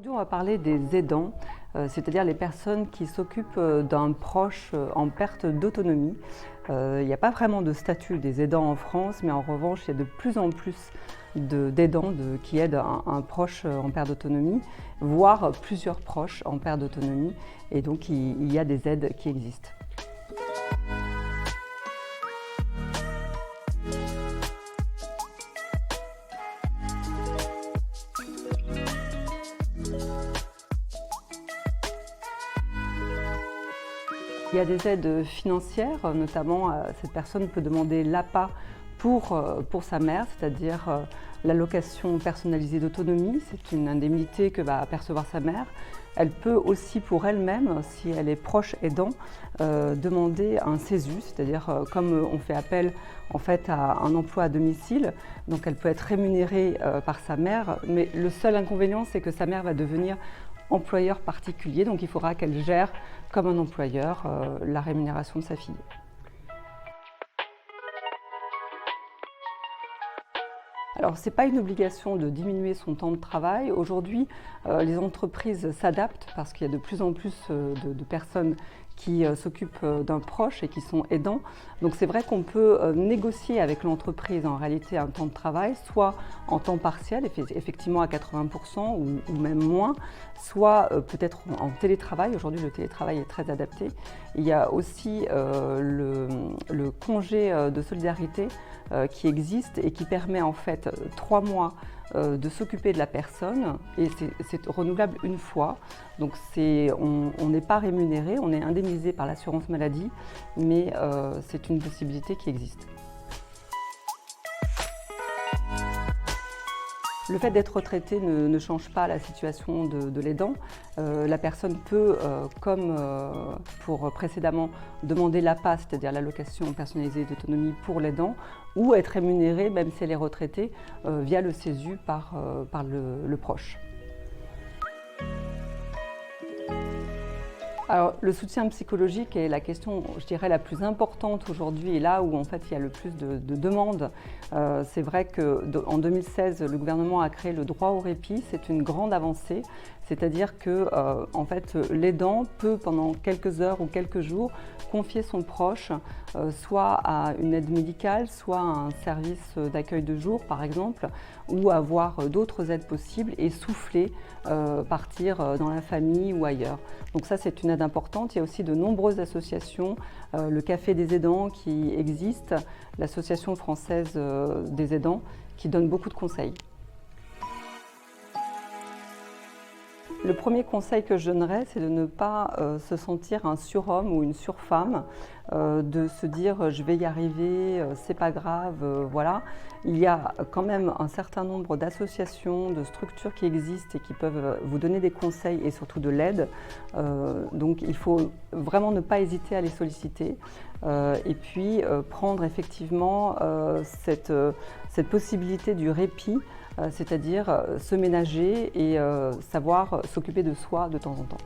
Aujourd'hui, on va parler des aidants, c'est-à-dire les personnes qui s'occupent d'un proche en perte d'autonomie. Il n'y a pas vraiment de statut des aidants en France, mais en revanche, il y a de plus en plus d'aidants qui aident un proche en perte d'autonomie, voire plusieurs proches en perte d'autonomie. Et donc, il y a des aides qui existent. Il y a des aides financières, notamment cette personne peut demander l'APA pour sa mère, c'est-à-dire l'allocation personnalisée d'autonomie, c'est une indemnité que va percevoir sa mère. Elle peut aussi pour elle-même, si elle est proche aidant, demander un CESU, c'est-à-dire comme on fait appel en fait à un emploi à domicile, donc elle peut être rémunérée par sa mère, mais le seul inconvénient c'est que sa mère va devenir employeur particulier, donc il faudra qu'elle gère comme un employeur la rémunération de sa fille. Alors, ce n'est pas une obligation de diminuer son temps de travail. Aujourd'hui, les entreprises s'adaptent parce qu'il y a de plus en plus de personnes qui s'occupent d'un proche et qui sont aidants. Donc c'est vrai qu'on peut négocier avec l'entreprise en réalité un temps de travail, soit en temps partiel, effectivement à 80% ou même moins, soit peut-être en télétravail. Aujourd'hui, le télétravail est très adapté. Il y a aussi le congé de solidarité qui existe et qui permet en fait 3 mois de s'occuper de la personne et c'est renouvelable une fois. Donc on n'est pas rémunéré, on est indemnisé par l'assurance maladie, mais c'est une possibilité qui existe. Le fait d'être retraité ne change pas la situation de l'aidant. La personne peut, comme pour précédemment, demander l'APA, c'est-à-dire l'allocation personnalisée d'autonomie pour l'aidant, ou être rémunérée, même si elle est retraitée, via le CESU par le proche. Alors, le soutien psychologique est la question, je dirais, la plus importante aujourd'hui et là où en fait il y a le plus de demandes. C'est vrai qu'en 2016, le gouvernement a créé le droit au répit. C'est une grande avancée, c'est-à-dire que en fait, l'aidant peut pendant quelques heures ou quelques jours confier son proche soit à une aide médicale, soit à un service d'accueil de jour par exemple, ou avoir d'autres aides possibles et souffler, partir dans la famille ou ailleurs. Donc ça c'est une aide importante. Il y a aussi de nombreuses associations, le Café des aidants qui existe, l'Association française des aidants qui donne beaucoup de conseils. Le premier conseil que je donnerais, c'est de ne pas se sentir un surhomme ou une surfemme, de se dire je vais y arriver, c'est pas grave, voilà. Il y a quand même un certain nombre d'associations, de structures qui existent et qui peuvent vous donner des conseils et surtout de l'aide. Donc il faut vraiment ne pas hésiter à les solliciter et puis prendre effectivement cette possibilité du répit, c'est-à-dire se ménager et savoir s'occuper de soi de temps en temps.